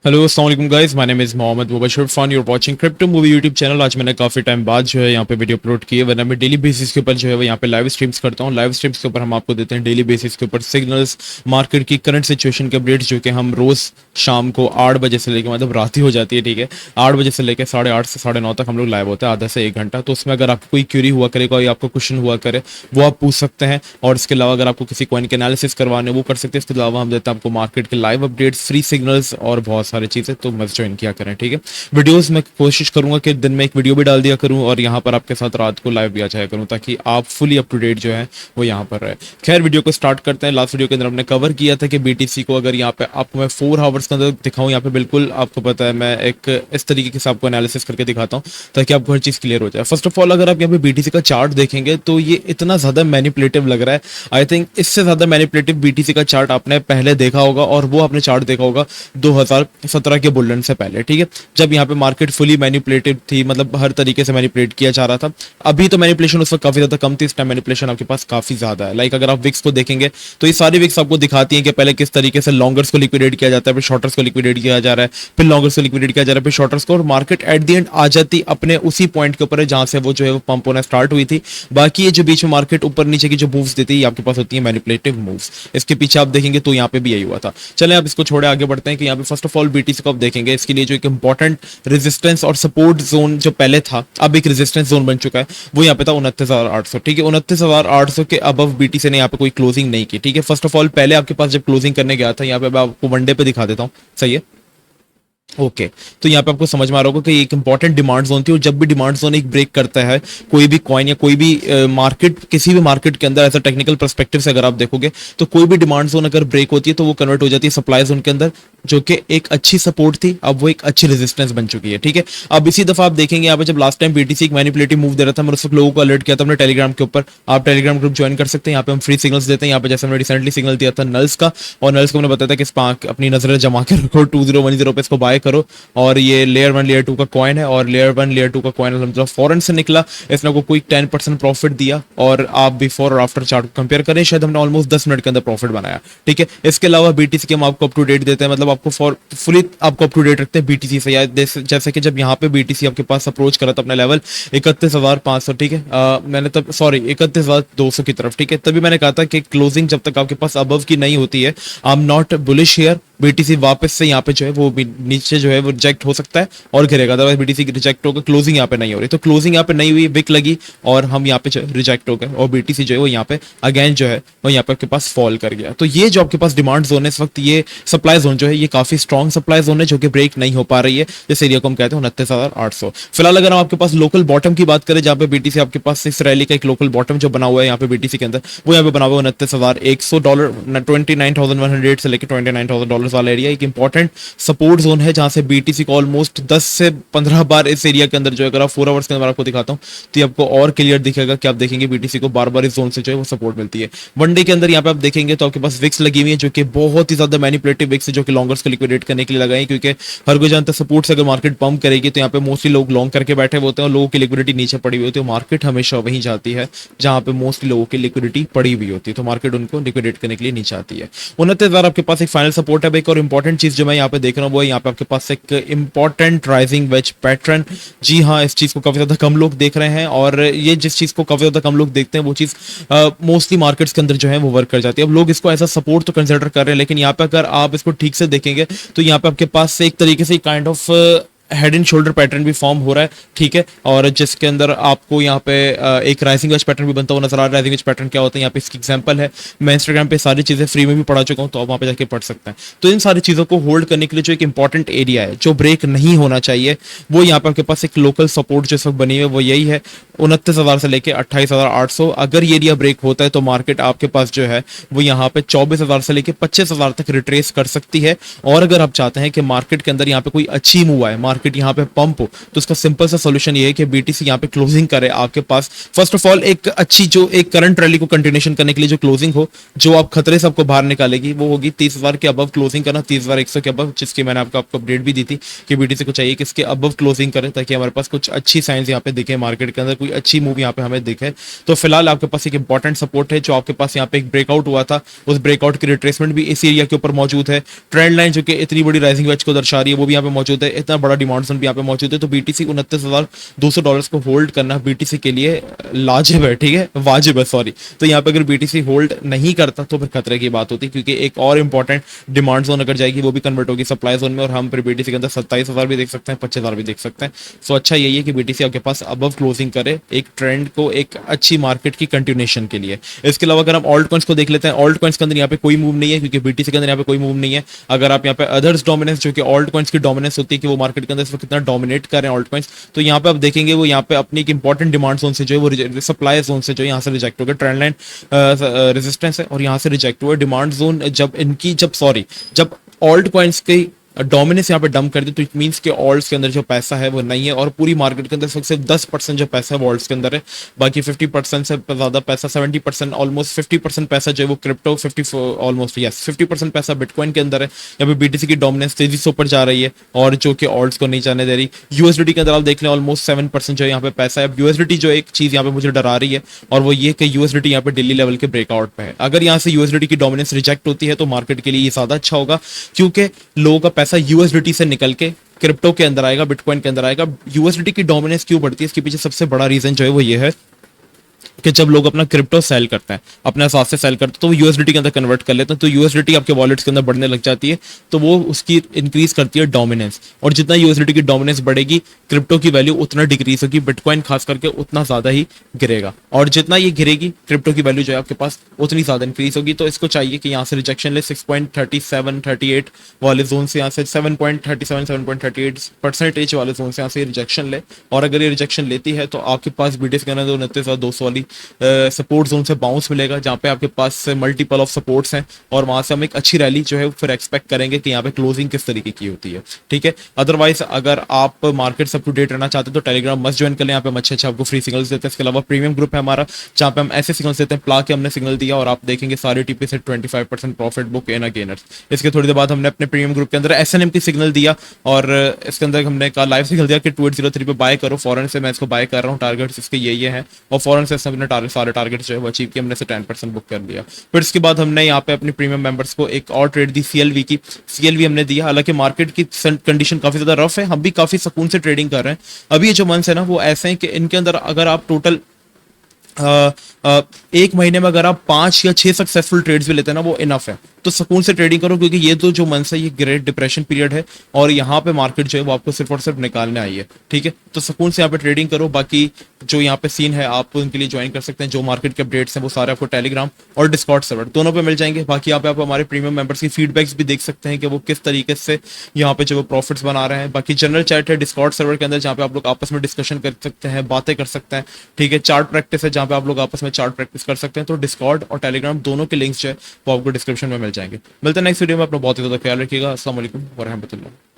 Hello अस्सलाम वालेकुम guys, my name is Mohammad Mubashar फन you're watching Crypto Movie YouTube channel. आज मैंने काफ़ी टाइम बाद जो है यहाँ पे वीडियो अपलोड की है, वरना मैं डेली बेसिस के ऊपर जो है वो यहाँ पे लाइव स्ट्रीम्स करता हूँ। लाइव स्ट्रीम्स के ऊपर हम आपको देते हैं डेली बेसिस के ऊपर सिग्नल्स, मार्केट की करंट सिचुएशन के अपडेट्स, जो कि हम रोज़ शाम को 8 बजे से लेकर, मतलब रात ही हो जाती है, ठीक है, 8 बजे से लेकर 8:30 से 9:30 तक हम लोग लाइव होते हैं, आधा से 1 घंटा। तो उसमें अगर आपको कोई क्यूरी हुआ करे, कोई आपको क्वेश्चन हुआ करे, वो आप पूछ सकते हैं। और इसके अलावा अगर आपको किसी कॉइन के एनालिसिस करवाने, वो कर सकते हैं। इसके अलावा हम देते हैं आपको मार्केट के लाइव अपडेट्स, फ्री सिग्नल्स और बहुत सारी चीज़ें। तो मस्त ज्वाइन किया करें, ठीक है। वीडियोस मैं कोशिश करूंगा कि दिन में एक वीडियो भी डाल दिया करूं और यहाँ पर आपके साथ रात को लाइव भी आ जाया करूं, ताकि आप फुली अप टू डेट जो है वो यहाँ पर रहे। खैर, वीडियो को स्टार्ट करते हैं। लास्ट वीडियो के अंदर हमने कवर किया था कि बीटीसी को अगर यहाँ पे आपको मैं 4 आवर्स के अंदर दिखाऊं, यहाँ पे बिल्कुल आपको पता है मैं एक इस तरीके से आपको एनालिसिस करके दिखाता हूँ ताकि आपको हर चीज़ क्लियर हो जाए। फर्स्ट ऑफ ऑल, अगर आप यहाँ पे बीटीसी का चार्ट देखेंगे तो ये इतना ज़्यादा मैनिपुलेटिव लग रहा है। आई थिंक इससे ज़्यादा मैनिपुलेटिव बीटीसी का चार्ट आपने पहले देखा होगा, और वो आपने चार्ट देखा होगा 2017 के बुल से पहले, ठीक है, जब यहाँ पे मार्केट फुली मैनिपुलेटेड थी, मतलब हर तरीके से मैनिपुलेट किया जा रहा था। अभी तो मैनिपुलेशन उस वक्त काफी ज्यादा कम थी, इस टाइम मैनिपुलेशन आपके पास काफी ज्यादा है। लाइक अगर आप विक्स को देखेंगे तो ये सारी विक्स आपको दिखाती हैं कि पहले किस तरीके से लॉन्गर्स को लिक्विडेट किया जाता है, फिर शॉर्टर्स को लिक्विडेट किया जा रहा है, फिर लॉन्गर्स को लिक्विडेट किया जा रहा है, फिर शॉर्टर्स को, और मार्केट एट द एंड आ जाती अपने उसी पॉइंट के ऊपर है जहां से वो जो है वो पंप होना स्टार्ट हुई थी। बाकी ये जो बीच में मार्केट ऊपर नीचे की जो मूव्स देती है, आपके पास होती है मैनिपुलेटिव मूव्स। इसके पीछे आप देखेंगे तो यहाँ पे भी यही हुआ था। चलें आप इसको छोड़े आगे बढ़ते हैं कि यहाँ पे फर्स्ट ऑफ ऑल बीटीसी को आप देखेंगे, इसके लिए जो एक इंपॉर्टेंट रेजिस्टेंस और सपोर्ट जोन जो पहले था, अब एक रेजिस्टेंस जोन बन चुका है, वो यहाँ पे था 29,800, ठीक है। 29,800 के अबव बीटीसी ने यहाँ पे कोई क्लोजिंग नहीं की, ठीक है। फर्स्ट ऑफ ऑल, पहले आपके पास जब क्लोजिंग करने गया था, यहाँ पे मैं आपको वनडे पे दिखा देता हूँ, सही है, ओके। तो यहाँ पे आपको समझ में आ रहा होगा कि एक इंपॉर्टेंट डिमांड जोन थी, और जब भी डिमांड जोन एक ब्रेक करता है कोई भी कॉइन या कोई भी मार्केट, किसी भी मार्केट के अंदर, ऐसा टेक्निकल पर्सपेक्टिव से अगर आप देखोगे तो कोई भी डिमांड जोन अगर ब्रेक होती है तो वो कन्वर्ट हो जाती है सप्लाई जोन के अंदर, जो कि एक अच्छी सपोर्ट थी, अब वो एक अच्छी रेजिस्टेंस बन चुकी है, ठीक है। अब इसी दफा आप देखेंगे यहाँ पे जब लास्ट टाइम बीटीसी एक मैनिपुलेटिव मूव दे रहा था, मैंने उस वक्त लोगों को अलर्ट किया था अपने टेलीग्राम के ऊपर। आप टेलीग्राम ग्रुप ज्वाइन कर सकते हैं, यहाँ पे हम फ्री सिग्नल्स देते हैं। यहाँ पे जैसे हमने रिसेंटली सिग्नल दिया था नल्स का, और नल्स को मैंने बताया था कि इस पर अपनी नजरें जमा के रखो, 2010 पे इसको बाय करो, और ये लेयर 1 लेयर 2 का कॉइन है, और लेयर 1 लेयर 2 का कॉइन अलहमदुलिल्लाह फॉरेन से निकला। इसने आपको कोई 10% प्रॉफिट दिया, और आप बिफोर और आफ्टर चार्ट को कंपेयर करें, शायद हमने ऑलमोस्ट 10 मिनट के अंदर प्रॉफिट बनाया, ठीक है। इसके अलावा बीटीसी के हम आपको अप टू डेट देते हैं, मतलब आपको फुली आपको अप टू डेट रखते हैं बीटीसी से। या जैसे कि जब यहाँ पे बीटीसी आपके पास अप्रोच करा था अपना लेवल 31,500, ठीक है, मैंने तब सॉरी 31,200 की तरफ, ठीक है, तभी मैंने कहा था कि क्लोजिंग जब तक आपके पास अबव की नहीं होती है, I am not bullish here. BTC वापस से यहाँ पे जो है वो नीचे जो है वो रिजेक्ट हो सकता है और गिरेगा, अदरवाइज बीटीसी रिजेक्ट होगा। क्लोजिंग यहाँ पे नहीं हो रही, तो क्लोजिंग यहाँ पे नहीं हुई, विक लगी, और हम यहाँ पे रिजेक्ट हो गए, और बीटीसी जो है वो यहाँ पे अगेन जो है वो यहाँ पे आपके पास फॉल कर गया। तो ये जो आपके पास डिमांड जोन है इस वक्त, ये सप्लाई जोन जो है ये काफी स्ट्रॉन्ग सप्लाई जोन है, जो कि ब्रेक नहीं हो पा रही है, जिस एरिया को हम कहते हैं 29,800। फिलहाल अगर हम आपके पास लोकल बॉटम की बात करें, जहाँ पे बीटीसी आपके पास इस रैली का एक लोकल बॉटम जो बना हुआ है यहाँ पे बीटीसी के अंदर, वो यहाँ पे बना हुआ है $29,100, 29,100 से लेकर $29,000 वाला एरिया एक इंपॉर्टेंट सपोर्ट जोन है, जहां से बीटीसी को ऑलमोस्ट 10 से 15 बार इस एरिया के अंदर जो है, अगर आप 4 आवर्स के अंदर आपको दिखाता हूं तो ये आपको और क्लियर दिखेगा कि आप देखेंगे बीटीसी को बार बार इस जोन से जो है वो सपोर्ट मिलती है। वनडे के अंदर यहाँ पे आप देखेंगे तो आपके पास विक्स लगी हुई है, जो कि बहुत ही ज्यादा मैनिपुलेटिव विक्स है, जो कि लॉन्गर्स को लिक्विडेट करने के लिए लगाई, क्योंकि हर कोई जानता है सपोर्ट से अगर मार्केट पंप करेगी तो यहाँ पे मोस्टली लोग लॉन्ग करके बैठे होते हैं, और लोगों की लिक्विडिटी नीचे पड़ी हुई होती है। मार्केट हमेशा वहीं जाती है जहां पे मोस्टली लोगों की लिक्विडिटी पड़ी हुई होती है, तो मार्केट उनको लिक्विडेट करने के लिए नीचे आती है। 29,000 आपके पास एक फाइनल सपोर्ट है। एक और इंपॉर्टेंट चीज जो मैं यहाँ पे देख रहा हूँ वो है यहाँ पे आपके पास एक इंपॉर्टेंट राइजिंग वेज पैटर्न। जी हाँ, इस चीज को काफी ज्यादा कम लोग देख रहे हैं, और ये जिस चीज को काफी ज्यादा कम लोग देखते हैं वो चीज मोस्टली मार्केट्स के अंदर जो है वो वर्क कर जाती है। अब लोग इसको ऐसा सपोर्ट तो कंसिडर कर रहे हैं, लेकिन यहाँ पे अगर आप इसको ठीक से देखेंगे तो यहाँ पे आपके पास से एक तरीके से kind of head and shoulder pattern भी फॉर्म हो रहा है, ठीक है, और जिसके अंदर आपको यहाँ पे एक राइजिंग वेज पैटर्न भी बनता हुआ नजर आ रहा है। राइजिंग वेज पैटर्न क्या होता है, यहाँ पे इसकी एग्जांपल है, मैं इंस्टाग्राम पे सारी चीजें फ्री में भी पढ़ा चुका हूँ, तो आप वहाँ पे जाके पढ़ सकते हैं। तो इन सारी चीजों को होल्ड करने के लिए जो एक इंपॉर्टेंट एरिया है जो ब्रेक नहीं होना चाहिए, वो यहाँ पे आपके पास एक लोकल सपोर्ट जो सब बनी हुई है वो यही है, 29,000 से लेके 28,800। अगर ये एरिया ब्रेक होता है तो मार्केट आपके पास जो है वो यहाँ पे 24,000 से लेके 25,000 तक रिट्रेस कर सकती है। और अगर आप चाहते हैं कि मार्केट के अंदर यहाँ पे कोई अच्छी मूव आए, मार्केट यहाँ पे पंप हो, तो उसका सिंपल सा सोल्यूशन ये है कि बीटीसी यहाँ पे क्लोजिंग करे आपके पास। फर्स्ट ऑफ ऑल एक अच्छी जो एक करंट रैली को कंटिन्यूशन करने के लिए जो क्लोजिंग हो, जो आप खतरे से आपको बाहर निकालेगी, वो होगी 30,000 के अबव क्लोजिंग करना, 30,100 के अबव, जिसकी मैंने आपको अपडेट भी दी थी कि बीटीसी को चाहिए कि इसके अबव क्लोजिंग करें ताकि हमारे पास कुछ अच्छी साइंस यहाँ पे दिखे, मार्केट के अंदर कोई अच्छी मूव यहाँ पे हमें दिखे। तो फिलहाल आपके पास एक इंपॉर्टेंट सपोर्ट है जो आपके पास यहाँ पे एक ब्रेकआउट हुआ था, उस ब्रेकआउट की रिट्रेसमेंट भी इस एरिया के ऊपर मौजूद है। ट्रेंड लाइन जो कि इतनी बड़ी राइजिंग वेज को दर्शा रही है वो भी यहाँ पे मौजूद है, इतना बड़ा डिमांड जोन भी यहाँ पे मौजूद है। तो बीटीसी $29,200 को होल्ड करना बीटीसी के लिए लाजिब है, ठीक है, वाजिब है, सॉरी। तो यहाँ पे अगर बीटीसी होल्ड नहीं करता तो फिर खतरे की बात होती, क्योंकि एक और इंपॉर्टेंट डिमांड जोन अगर जाएगी वो भी कन्वर्ट होगी सप्लाई जोन में, और हम फिर बीटीसी के अंदर 27,000 भी देख सकते हैं, 25,000 भी देख सकते हैं। सो अच्छा यही है कि बीटीसी आपके पास अबव क्लोजिंग करे एक ट्रेंड को, एक अच्छी मार्केट की कंटिन्यूएशन के लिए। इसके अलावा अगर हम ऑल्ट कॉइंस को देख लेते हैं, ऑल्ट कॉइंस के अंदर यहाँ पे कोई मूव नहीं है, क्योंकि बीटीसी के अंदर यहाँ पे कोई मूव नहीं है। अगर आप यहाँ पे अदर्स डोमिनेंस, जो कि ऑल्ट कॉइंस की डोमिनेंस होती है कि वो मार्केट के अंदर इस वक्त कितना डोमिनेट कर रहे हैं ऑल्ट कॉइंस, तो यहाँ पे आप देखेंगे वो यहाँ पे अपनी एक इंपॉर्टेंट डिमांड जोन से जो है वो सप्लाई जोन से जो यहाँ से रिजेक्ट हो गया, ट्रेंड लाइन रेजिस्टेंस है और यहाँ से रिजेक्ट हुआ डिमांड जोन। जब ऑल्ट कॉइंस की डोमिनेंस यहाँ पे डंप कर दी, तो इट मींस कि ऑल्ट्स के अंदर जो पैसा है वो नहीं है, और पूरी मार्केट के अंदर सिर्फ 10% जो पैसा है वो ऑल्ट्स के अंदर है, बाकी 50% से ज्यादा पैसा, 70%, ऑलमोस्ट 50% पैसा जो है वो क्रिप्टो, 50% पैसा बिटकॉइन के अंदर है। यहाँ पे बीटीसी की डोमिनेंस तेजी से ऊपर जा रही है और जो कि ऑल्ट्स को नहीं जाने दे रही। यूएसडीटी के अंदर आप देख लें ऑलमोस्ट 7% जो है यहाँ पे पैसा है। अब यूएसडीटी जो एक चीज यहाँ पे मुझे डरा रही है, और वो ये कि यूएसडीटी यहाँ पे डेली लेवल के ब्रेकआउट पे है। अगर यहाँ से यूएसडीटी की डोमिनेंस रिजेक्ट होती है तो मार्केट के लिए ये ज्यादा अच्छा होगा, क्योंकि लोगों का पैसा यूएसडीटी से निकल के क्रिप्टो के अंदर आएगा, बिटकॉइन के अंदर आएगा। यूएसडीटी की डोमिनेंस क्यों बढ़ती है, इसके पीछे सबसे बड़ा रीजन जो है वो ये है कि जब लोग अपना क्रिप्टो सेल करते हैं, अपने हिसाब से सेल करते हैं, तो वो यूएसडीटी के अंदर कन्वर्ट कर लेते हैं, तो यूएसडीटी आपके वॉलेट्स के अंदर बढ़ने लग जाती है, तो वो उसकी इंक्रीज करती है डोमिनेंस, और जितना यूएसडीटी की डोमिनेंस बढ़ेगी क्रिप्टो की वैल्यू उतना डिक्रीज होगी, बिटकॉइन खास करके उतना ज्यादा ही गिरेगा, और जितना ये गिरेगी क्रिप्टो की वैल्यू जो है आपके पास उतनी ज्यादा इंक्रीज होगी। तो इसको चाहिए कि यहाँ से रिजेक्शन ले 6.37-38 वाले जोन से, यहाँ से 7.37-7.38% वाले जोन से यहाँ से रिजेक्शन ले, और अगर ये रिजेक्शन लेती है तो आपके पास बीटीएस के अंदर 29,200 वाली सपोर्ट जोन से बाउंस मिलेगा, जहां पे आपके पास मल्टीपल ऑफ सपोर्ट्स हैं, और वहां से हम एक अच्छी रैली जो है फिर एक्सपेक्ट करेंगे कि यहाँ पे क्लोजिंग किस तरीके की होती है, ठीक है। अदरवाइज अगर आप मार्केट से अप टू डेट रहना चाहते हैं तो टेलीग्राम मस्ट ज्वाइन कर लें, यहाँ पे हम अच्छे आपको फ्री सिग्नल्स देते हैं। इसके अलावा प्रीमियम ग्रुप है हमारा, जहाँ पे हम ऐसे सिग्नल्स देते हैं, प्ला के हमने सिग्नल दिया और आप देखेंगे सारे टीपी से 25% प्रॉफिट बुक इन गेनर्स। इसके थोड़ी देर बाद हमने अपने प्रीमियम ग्रुप के अंदर एसएनएम की सिग्नल दिया, और इसके अंदर हमने कहा लाइव सिग्नल दिया कि 2803 पे बाय करो, फॉरन से मैं इसको बाय कर रहा हूँ, टारगेट्स इसके ये हैं, और फॉरन से हमने सारे टारगेट्स जो है वो अचीव किए, हमने से 10% बुक कर लिया। फिर इसके बाद हमने यहाँ पे अपने प्रीमियम मेंबर्स को एक और ट्रेड दी, सीएलवी की, सीएलवी हमने दिया। हालांकि मार्केट की कंडीशन काफी ज्यादा रफ है, हम भी काफी सुकून से ट्रेडिंग कर रहे हैं। अभी ये जो मंथ्स है ना वो ऐसे हैं कि इनके अंदर अगर आप टोटल एक महीने में अगर आप 5 या 6 सक्सेसफुल ट्रेड्स भी लेते हैं ना वो इनफ है, तो सुकून से ट्रेडिंग करो, क्योंकि ये तो जो मंथ्स है ये ग्रेट डिप्रेशन पीरियड है, और यहाँ पे मार्केट जो है वो आपको सिर्फ और सिर्फ निकालने आई है, ठीक है। तो सुकून से यहाँ पे ट्रेडिंग करो। बाकी जो यहाँ पे सीन है आप उनके लिए ज्वाइन कर सकते हैं, जो मार्केट के अपडेट्स हैं वो सारे आपको टेलीग्राम और डिस्कॉर्ड सर्वर दोनों पे मिल जाएंगे। बाकी यहाँ पे आप हमारे प्रीमियम मेंबर्स की फीडबैक्स भी देख सकते हैं कि वो किस तरीके से यहाँ पे जो वो प्रॉफिट्स बना रहे हैं। बाकी जनरल चैट है डिस्कॉर्ड सर्वर के अंदर, जहाँ पे आप लोग आपस में डिस्कशन कर सकते हैं, बातें कर सकते हैं, ठीक है। चार्ट प्रैक्टिस है जहाँ पे आप लोग आपस में चार्ट प्रैक्टिस कर सकते हैं। तो डिस्कॉर्ड और टेलीग्राम दोनों के लिंक्स जो है वो आपको डिस्क्रिप्शन में मिल जाएंगे। मिलते हैं नेक्स्ट वीडियो में, अपना बहुत ही ज्यादा ख्याल रखिएगा। अस्सलाम वालेकुम व रहमतुल्लाह।